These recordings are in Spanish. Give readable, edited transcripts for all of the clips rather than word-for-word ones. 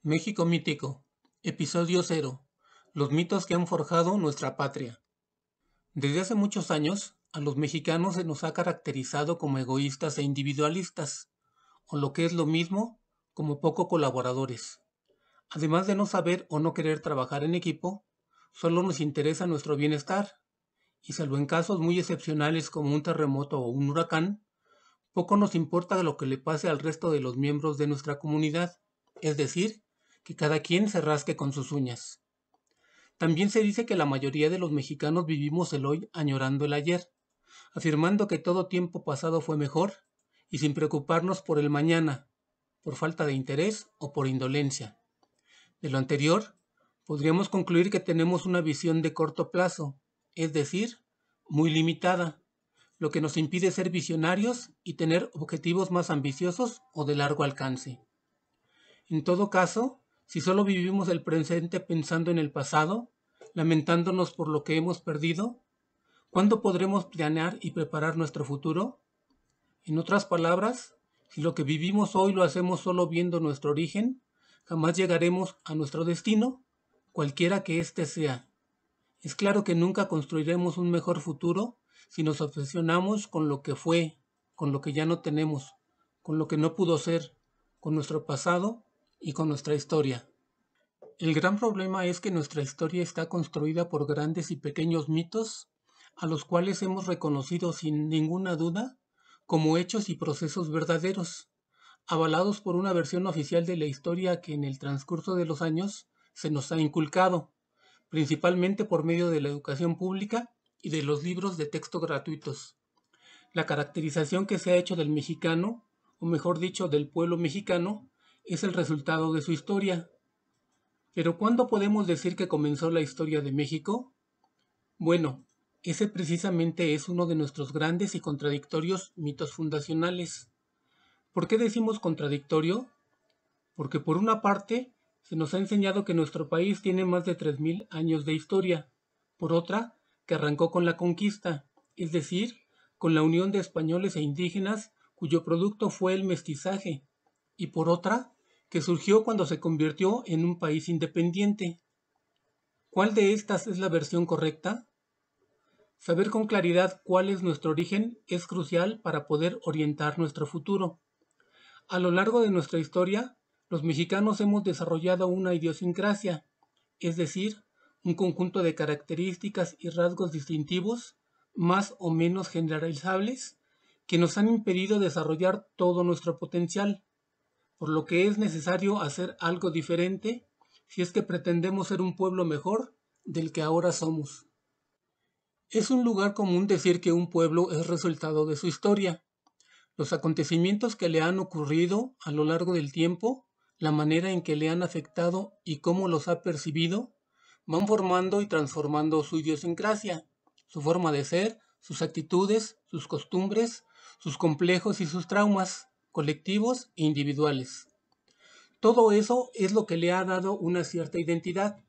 México mítico. Episodio 0. Los mitos que han forjado nuestra patria. Desde hace muchos años, a los mexicanos se nos ha caracterizado como egoístas e individualistas, o lo que es lo mismo, como poco colaboradores. Además de no saber o no querer trabajar en equipo, solo nos interesa nuestro bienestar, y salvo en casos muy excepcionales como un terremoto o un huracán, poco nos importa lo que le pase al resto de los miembros de nuestra comunidad, es decir, que cada quien se rasque con sus uñas. También se dice que la mayoría de los mexicanos vivimos el hoy añorando el ayer, afirmando que todo tiempo pasado fue mejor y sin preocuparnos por el mañana, por falta de interés o por indolencia. De lo anterior, podríamos concluir que tenemos una visión de corto plazo, es decir, muy limitada, lo que nos impide ser visionarios y tener objetivos más ambiciosos o de largo alcance. En todo caso, si solo vivimos el presente pensando en el pasado, lamentándonos por lo que hemos perdido, ¿cuándo podremos planear y preparar nuestro futuro? En otras palabras, si lo que vivimos hoy lo hacemos solo viendo nuestro origen, jamás llegaremos a nuestro destino, cualquiera que éste sea. Es claro que nunca construiremos un mejor futuro si nos obsesionamos con lo que fue, con lo que ya no tenemos, con lo que no pudo ser, con nuestro pasado y con nuestra historia. El gran problema es que nuestra historia está construida por grandes y pequeños mitos, a los cuales hemos reconocido sin ninguna duda como hechos y procesos verdaderos, avalados por una versión oficial de la historia que en el transcurso de los años se nos ha inculcado, principalmente por medio de la educación pública y de los libros de texto gratuitos. La caracterización que se ha hecho del mexicano, o mejor dicho, del pueblo mexicano, es el resultado de su historia. Pero ¿cuándo podemos decir que comenzó la historia de México? Bueno, ese precisamente es uno de nuestros grandes y contradictorios mitos fundacionales. ¿Por qué decimos contradictorio? Porque por una parte, se nos ha enseñado que nuestro país tiene más de 3000 años de historia, por otra, que arrancó con la conquista, es decir, con la unión de españoles e indígenas cuyo producto fue el mestizaje, y por otra, que surgió cuando se convirtió en un país independiente. ¿Cuál de estas es la versión correcta? Saber con claridad cuál es nuestro origen es crucial para poder orientar nuestro futuro. A lo largo de nuestra historia, los mexicanos hemos desarrollado una idiosincrasia, es decir, un conjunto de características y rasgos distintivos, más o menos generalizables, que nos han impedido desarrollar todo nuestro potencial, por lo que es necesario hacer algo diferente si es que pretendemos ser un pueblo mejor del que ahora somos. Es un lugar común decir que un pueblo es resultado de su historia. Los acontecimientos que le han ocurrido a lo largo del tiempo, la manera en que le han afectado y cómo los ha percibido, van formando y transformando su idiosincrasia, su forma de ser, sus actitudes, sus costumbres, sus complejos y sus traumas, colectivos e individuales. Todo eso es lo que le ha dado una cierta identidad.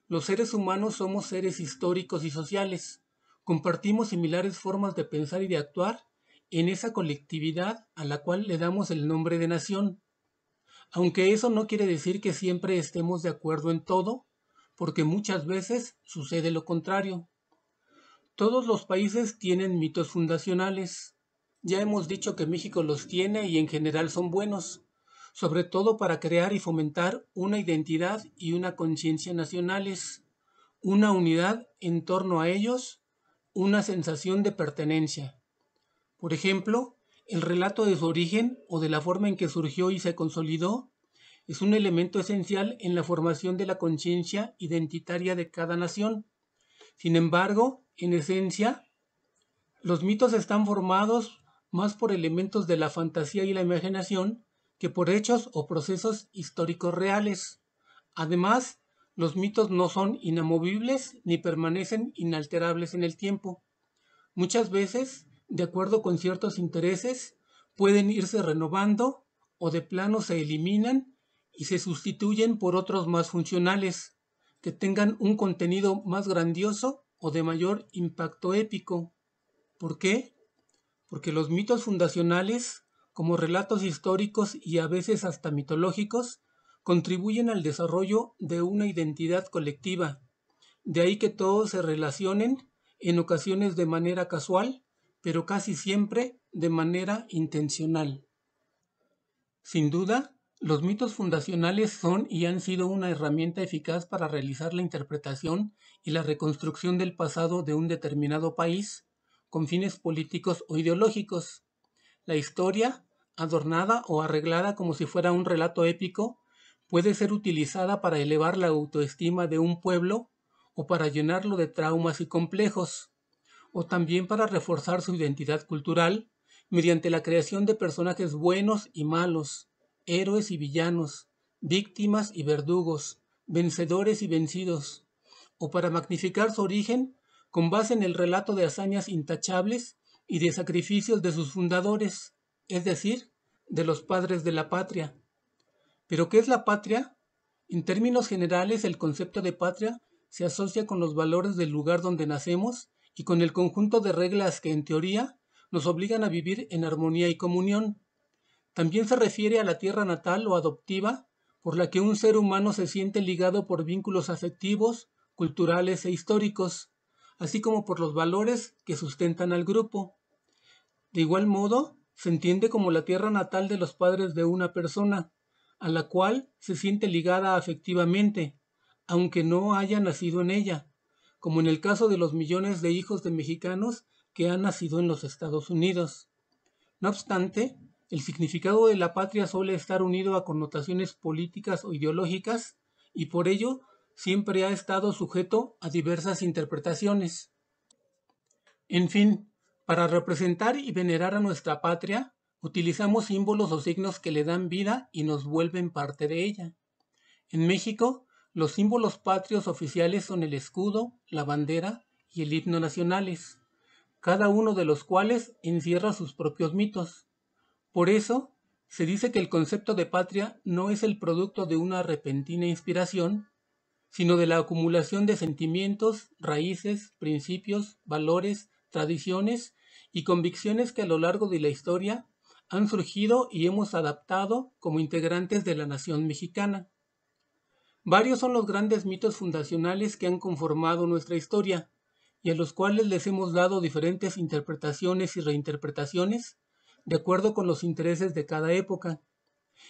Los seres humanos somos seres históricos y sociales. Compartimos similares formas de pensar y de actuar en esa colectividad a la cual le damos el nombre de nación. Aunque eso no quiere decir que siempre estemos de acuerdo en todo, porque muchas veces sucede lo contrario. Todos los países tienen mitos fundacionales. Ya hemos dicho que México los tiene y en general son buenos, sobre todo para crear y fomentar una identidad y una conciencia nacionales, una unidad en torno a ellos, una sensación de pertenencia. Por ejemplo, el relato de su origen o de la forma en que surgió y se consolidó es un elemento esencial en la formación de la conciencia identitaria de cada nación. Sin embargo, en esencia, los mitos están formados más por elementos de la fantasía y la imaginación que por hechos o procesos históricos reales. Además, los mitos no son inamovibles ni permanecen inalterables en el tiempo. Muchas veces, de acuerdo con ciertos intereses, pueden irse renovando o de plano se eliminan y se sustituyen por otros más funcionales, que tengan un contenido más grandioso o de mayor impacto épico. ¿Por qué? Porque los mitos fundacionales, como relatos históricos y a veces hasta mitológicos, contribuyen al desarrollo de una identidad colectiva. De ahí que todos se relacionen, en ocasiones de manera casual, pero casi siempre de manera intencional. Sin duda, los mitos fundacionales son y han sido una herramienta eficaz para realizar la interpretación y la reconstrucción del pasado de un determinado país con fines políticos o ideológicos. La historia, adornada o arreglada como si fuera un relato épico, puede ser utilizada para elevar la autoestima de un pueblo o para llenarlo de traumas y complejos, o también para reforzar su identidad cultural mediante la creación de personajes buenos y malos, héroes y villanos, víctimas y verdugos, vencedores y vencidos, o para magnificar su origen con base en el relato de hazañas intachables y de sacrificios de sus fundadores, es decir, de los padres de la patria. ¿Pero qué es la patria? En términos generales, el concepto de patria se asocia con los valores del lugar donde nacemos y con el conjunto de reglas que, en teoría, nos obligan a vivir en armonía y comunión. También se refiere a la tierra natal o adoptiva, por la que un ser humano se siente ligado por vínculos afectivos, culturales e históricos, así como por los valores que sustentan al grupo. De igual modo, se entiende como la tierra natal de los padres de una persona, a la cual se siente ligada afectivamente, aunque no haya nacido en ella, como en el caso de los millones de hijos de mexicanos que han nacido en los Estados Unidos. No obstante, el significado de la patria suele estar unido a connotaciones políticas o ideológicas y por ello siempre ha estado sujeto a diversas interpretaciones. En fin, para representar y venerar a nuestra patria, utilizamos símbolos o signos que le dan vida y nos vuelven parte de ella. En México, los símbolos patrios oficiales son el escudo, la bandera y el himno nacionales, cada uno de los cuales encierra sus propios mitos. Por eso, se dice que el concepto de patria no es el producto de una repentina inspiración, sino de la acumulación de sentimientos, raíces, principios, valores, tradiciones y convicciones que a lo largo de la historia han surgido y hemos adaptado como integrantes de la nación mexicana. Varios son los grandes mitos fundacionales que han conformado nuestra historia y a los cuales les hemos dado diferentes interpretaciones y reinterpretaciones de acuerdo con los intereses de cada época.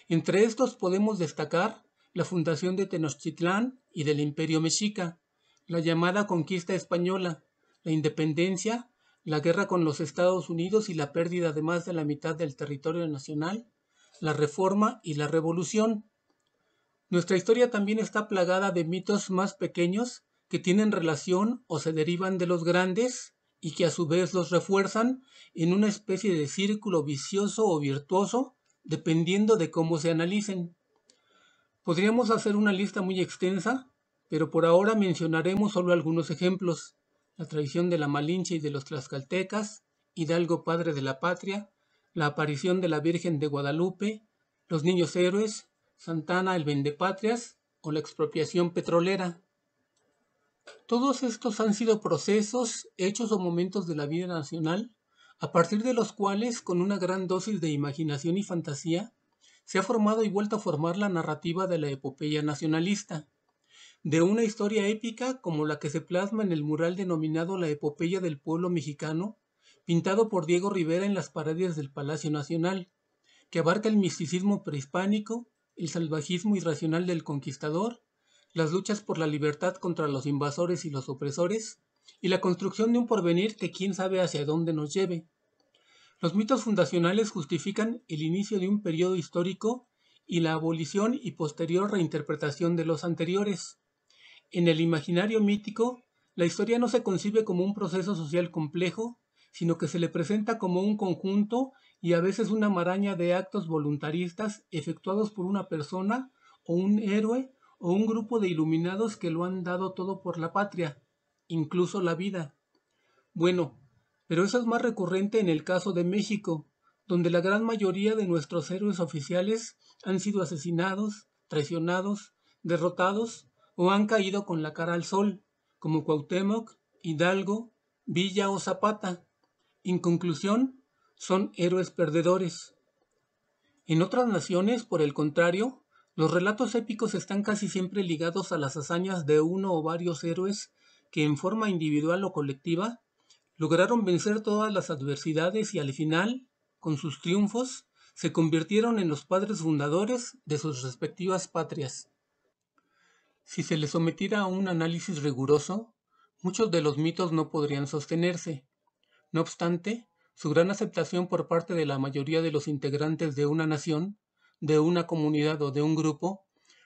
Entre estos podemos destacar la fundación de Tenochtitlán y del Imperio Mexica, la llamada conquista española, la independencia, la guerra con los Estados Unidos y la pérdida de más de la mitad del territorio nacional, la reforma y la revolución. Nuestra historia también está plagada de mitos más pequeños que tienen relación o se derivan de los grandes y que a su vez los refuerzan en una especie de círculo vicioso o virtuoso, dependiendo de cómo se analicen. Podríamos hacer una lista muy extensa, pero por ahora mencionaremos solo algunos ejemplos: la traición de la Malinche y de los tlaxcaltecas, Hidalgo padre de la patria, la aparición de la Virgen de Guadalupe, los niños héroes, Santana el vendepatrias o la expropiación petrolera. Todos estos han sido procesos, hechos o momentos de la vida nacional, a partir de los cuales, con una gran dosis de imaginación y fantasía, se ha formado y vuelto a formar la narrativa de la epopeya nacionalista, de una historia épica como la que se plasma en el mural denominado La Epopeya del Pueblo Mexicano, pintado por Diego Rivera en las paredes del Palacio Nacional, que abarca el misticismo prehispánico, el salvajismo irracional del conquistador, las luchas por la libertad contra los invasores y los opresores, y la construcción de un porvenir que quién sabe hacia dónde nos lleve. Los mitos fundacionales justifican el inicio de un periodo histórico y la abolición y posterior reinterpretación de los anteriores. En el imaginario mítico, la historia no se concibe como un proceso social complejo, sino que se le presenta como un conjunto y a veces una maraña de actos voluntaristas efectuados por una persona o un héroe o un grupo de iluminados que lo han dado todo por la patria, incluso la vida. Bueno, pero eso es más recurrente en el caso de México, donde la gran mayoría de nuestros héroes oficiales han sido asesinados, traicionados, derrotados o han caído con la cara al sol, como Cuauhtémoc, Hidalgo, Villa o Zapata. En conclusión, son héroes perdedores. En otras naciones, por el contrario, Los relatos épicos están casi siempre ligados a las hazañas de uno o varios héroes que en forma individual o colectiva lograron vencer todas las adversidades y al final, con sus triunfos, se convirtieron en los padres fundadores de sus respectivas patrias. Si se les sometiera a un análisis riguroso, muchos de los mitos no podrían sostenerse. No obstante, su gran aceptación por parte de la mayoría de los integrantes de una nación, de una comunidad o de un grupo,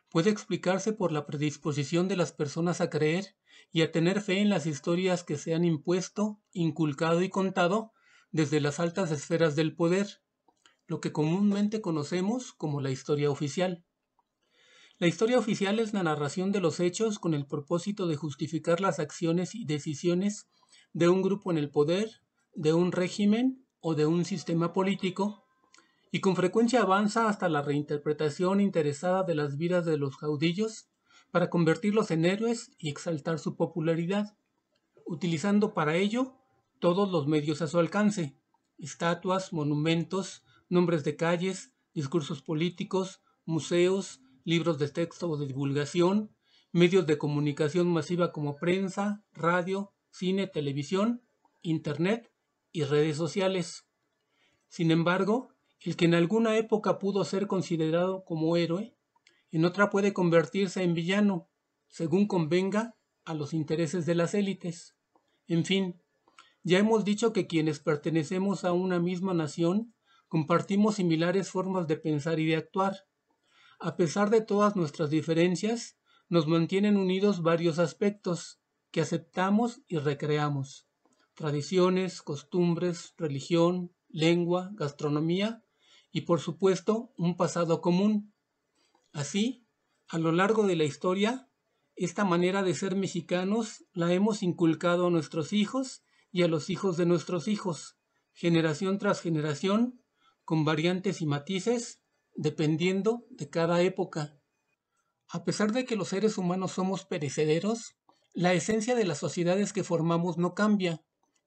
puede explicarse por la predisposición de las personas a creer y a tener fe en las historias que se han impuesto, inculcado y contado desde las altas esferas del poder, lo que comúnmente conocemos como la historia oficial. La historia oficial es la narración de los hechos con el propósito de justificar las acciones y decisiones de un grupo en el poder, de un régimen o de un sistema político, y con frecuencia avanza hasta la reinterpretación interesada de las vidas de los caudillos para convertirlos en héroes y exaltar su popularidad, utilizando para ello todos los medios a su alcance: estatuas, monumentos, nombres de calles, discursos políticos, museos, libros de texto o de divulgación, medios de comunicación masiva como prensa, radio, cine, televisión, internet y redes sociales. Sin embargo, el que en alguna época pudo ser considerado como héroe, en otra puede convertirse en villano, según convenga a los intereses de las élites. En fin, ya hemos dicho que quienes pertenecemos a una misma nación compartimos similares formas de pensar y de actuar. A pesar de todas nuestras diferencias, nos mantienen unidos varios aspectos que aceptamos y recreamos: tradiciones, costumbres, religión, lengua, gastronomía y por supuesto un pasado común. Así, a lo largo de la historia, esta manera de ser mexicanos la hemos inculcado a nuestros hijos y a los hijos de nuestros hijos, generación tras generación, con variantes y matices, dependiendo de cada época. A pesar de que los seres humanos somos perecederos, la esencia de las sociedades que formamos no cambia,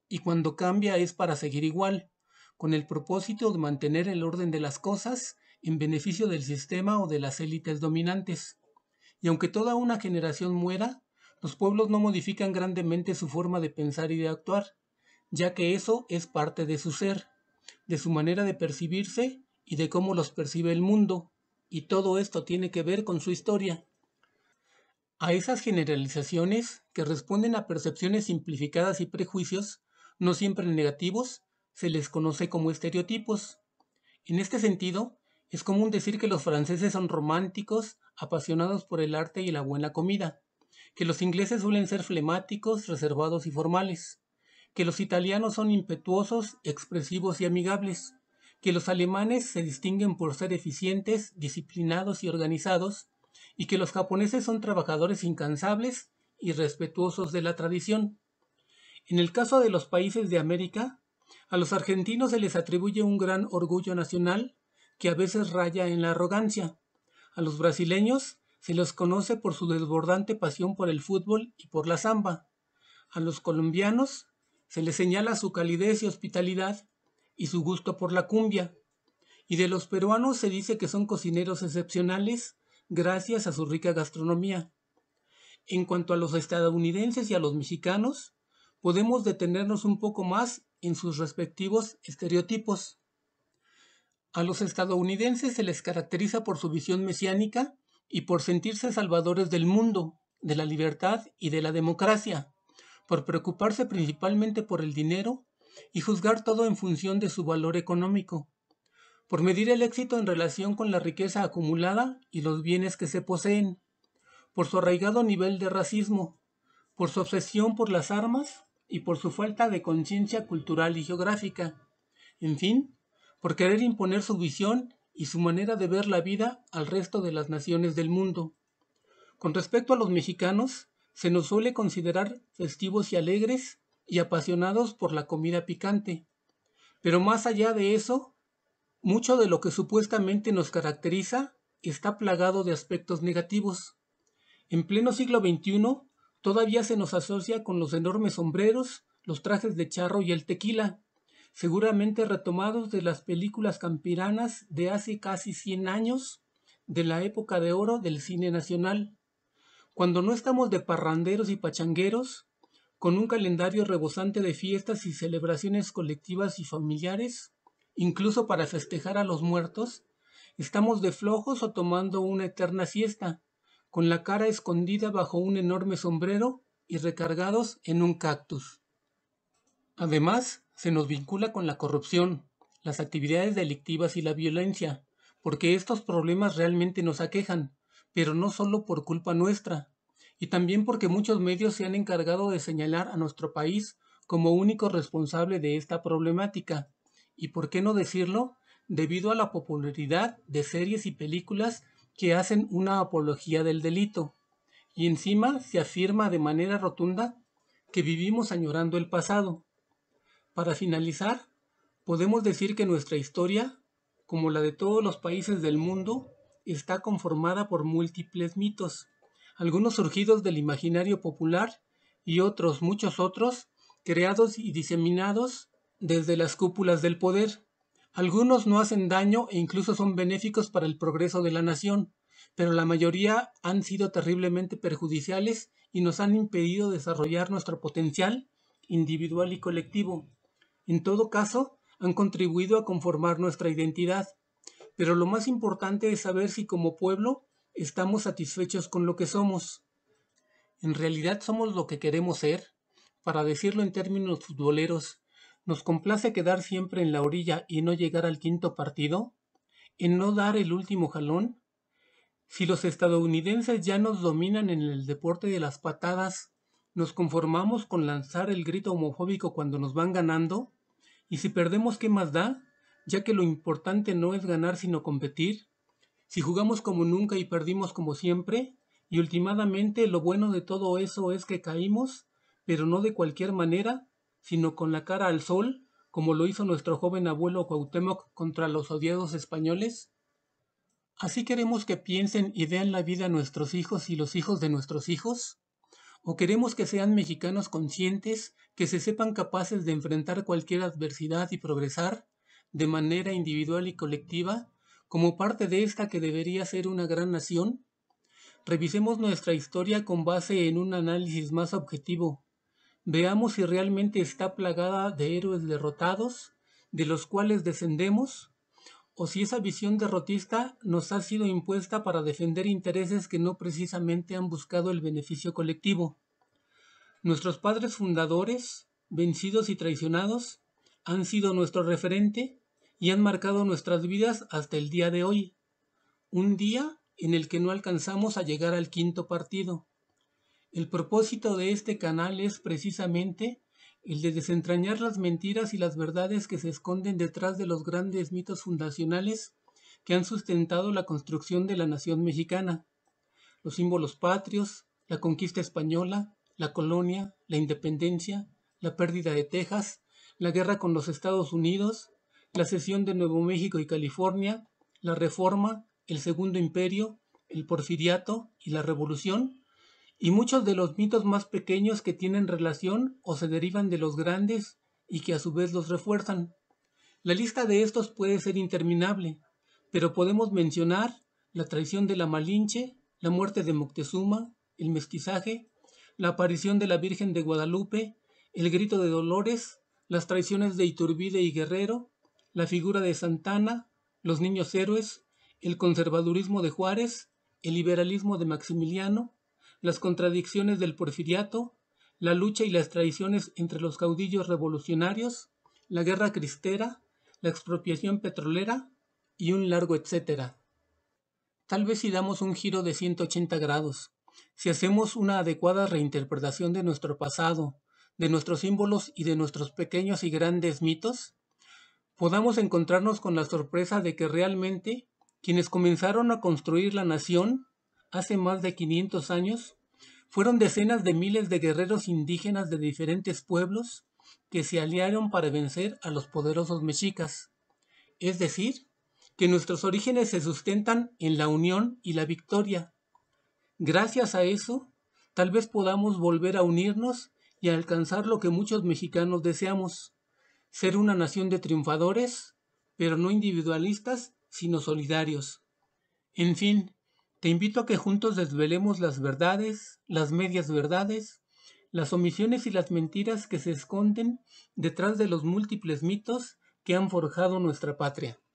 y cuando cambia es para seguir igual, con el propósito de mantener el orden de las cosas en beneficio del sistema o de las élites dominantes. Y aunque toda una generación muera, los pueblos no modifican grandemente su forma de pensar y de actuar, ya que eso es parte de su ser, de su manera de percibirse y de cómo los percibe el mundo, y todo esto tiene que ver con su historia. A esas generalizaciones, que responden a percepciones simplificadas y prejuicios, no siempre negativos, se les conoce como estereotipos. En este sentido, es común decir que los franceses son románticos, apasionados por el arte y la buena comida, que los ingleses suelen ser flemáticos, reservados y formales, que los italianos son impetuosos, expresivos y amigables, que los alemanes se distinguen por ser eficientes, disciplinados y organizados, y que los japoneses son trabajadores incansables y respetuosos de la tradición. En el caso de los países de América, a los argentinos se les atribuye un gran orgullo nacional que a veces raya en la arrogancia. A los brasileños se los conoce por su desbordante pasión por el fútbol y por la samba. A los colombianos se les señala su calidez y hospitalidad y su gusto por la cumbia. Y de los peruanos se dice que son cocineros excepcionales gracias a su rica gastronomía. En cuanto a los estadounidenses y a los mexicanos, podemos detenernos un poco más en sus respectivos estereotipos. A los estadounidenses se les caracteriza por su visión mesiánica y por sentirse salvadores del mundo, de la libertad y de la democracia, por preocuparse principalmente por el dinero y juzgar todo en función de su valor económico, por medir el éxito en relación con la riqueza acumulada y los bienes que se poseen, por su arraigado nivel de racismo, por su obsesión por las armas y por su falta de conciencia cultural y geográfica, en fin, por querer imponer su visión y su manera de ver la vida al resto de las naciones del mundo. Con respecto a los mexicanos, se nos suele considerar festivos y alegres y apasionados por la comida picante, pero más allá de eso, mucho de lo que supuestamente nos caracteriza está plagado de aspectos negativos. En pleno siglo XXI, todavía se nos asocia con los enormes sombreros, los trajes de charro y el tequila, seguramente retomados de las películas campiranas de hace casi 100 años, de la época de oro del cine nacional, cuando no estamos de parranderos y pachangueros, con un calendario rebosante de fiestas y celebraciones colectivas y familiares, incluso para festejar a los muertos, estamos de flojos o tomando una eterna siesta, con la cara escondida bajo un enorme sombrero y recargados en un cactus. Además, se nos vincula con la corrupción, las actividades delictivas y la violencia, porque estos problemas realmente nos aquejan, pero no solo por culpa nuestra, y también porque muchos medios se han encargado de señalar a nuestro país como único responsable de esta problemática, y por qué no decirlo, debido a la popularidad de series y películas que hacen una apología del delito, y encima se afirma de manera rotunda que vivimos añorando el pasado. Para finalizar, podemos decir que nuestra historia, como la de todos los países del mundo, está conformada por múltiples mitos, algunos surgidos del imaginario popular y otros, muchos otros, creados y diseminados desde las cúpulas del poder. Algunos no hacen daño e incluso son benéficos para el progreso de la nación, pero la mayoría han sido terriblemente perjudiciales y nos han impedido desarrollar nuestro potencial individual y colectivo. En todo caso, han contribuido a conformar nuestra identidad, pero lo más importante es saber si como pueblo estamos satisfechos con lo que somos. ¿En realidad somos lo que queremos ser? Para decirlo en términos futboleros, ¿nos complace quedar siempre en la orilla y no llegar al quinto partido? ¿En no dar el último jalón? Si los estadounidenses ya nos dominan en el deporte de las patadas, ¿nos conformamos con lanzar el grito homofóbico cuando nos van ganando? ¿Y si perdemos, qué más da? Ya que lo importante no es ganar sino competir. Si jugamos como nunca y perdimos como siempre, y últimamente lo bueno de todo eso es que caímos, pero no de cualquier manera, sino con la cara al sol, como lo hizo nuestro joven abuelo Cuauhtémoc contra los odiados españoles. ¿Así queremos que piensen y vean la vida nuestros hijos y los hijos de nuestros hijos? ¿O queremos que sean mexicanos conscientes, que se sepan capaces de enfrentar cualquier adversidad y progresar, de manera individual y colectiva, como parte de esta que debería ser una gran nación? Revisemos nuestra historia con base en un análisis más objetivo. Veamos si realmente está plagada de héroes derrotados, de los cuales descendemos, o si esa visión derrotista nos ha sido impuesta para defender intereses que no precisamente han buscado el beneficio colectivo. Nuestros padres fundadores, vencidos y traicionados, han sido nuestro referente y han marcado nuestras vidas hasta el día de hoy, un día en el que no alcanzamos a llegar al quinto partido. El propósito de este canal es precisamente el de desentrañar las mentiras y las verdades que se esconden detrás de los grandes mitos fundacionales que han sustentado la construcción de la nación mexicana, los símbolos patrios, la conquista española, la colonia, la independencia, la pérdida de Texas, la guerra con los Estados Unidos, la cesión de Nuevo México y California, la Reforma, el Segundo Imperio, el Porfiriato y la Revolución, y muchos de los mitos más pequeños que tienen relación o se derivan de los grandes y que a su vez los refuerzan. La lista de estos puede ser interminable, pero podemos mencionar la traición de la Malinche, la muerte de Moctezuma, el mestizaje, la aparición de la Virgen de Guadalupe, el grito de Dolores, las traiciones de Iturbide y Guerrero, la figura de Santana, los niños héroes, el conservadurismo de Juárez, el liberalismo de Maximiliano, las contradicciones del Porfiriato, la lucha y las traiciones entre los caudillos revolucionarios, la guerra cristera, la expropiación petrolera y un largo etcétera. Tal vez si damos un giro de 180 grados, si hacemos una adecuada reinterpretación de nuestro pasado, de nuestros símbolos y de nuestros pequeños y grandes mitos, podamos encontrarnos con la sorpresa de que realmente quienes comenzaron a construir la nación hace más de 500 años fueron decenas de miles de guerreros indígenas de diferentes pueblos que se aliaron para vencer a los poderosos mexicas. Es decir, que nuestros orígenes se sustentan en la unión y la victoria. Gracias a eso, tal vez podamos volver a unirnos y a alcanzar lo que muchos mexicanos deseamos, ser una nación de triunfadores, pero no individualistas, sino solidarios. En fin, te invito a que juntos desvelemos las verdades, las medias verdades, las omisiones y las mentiras que se esconden detrás de los múltiples mitos que han forjado nuestra patria.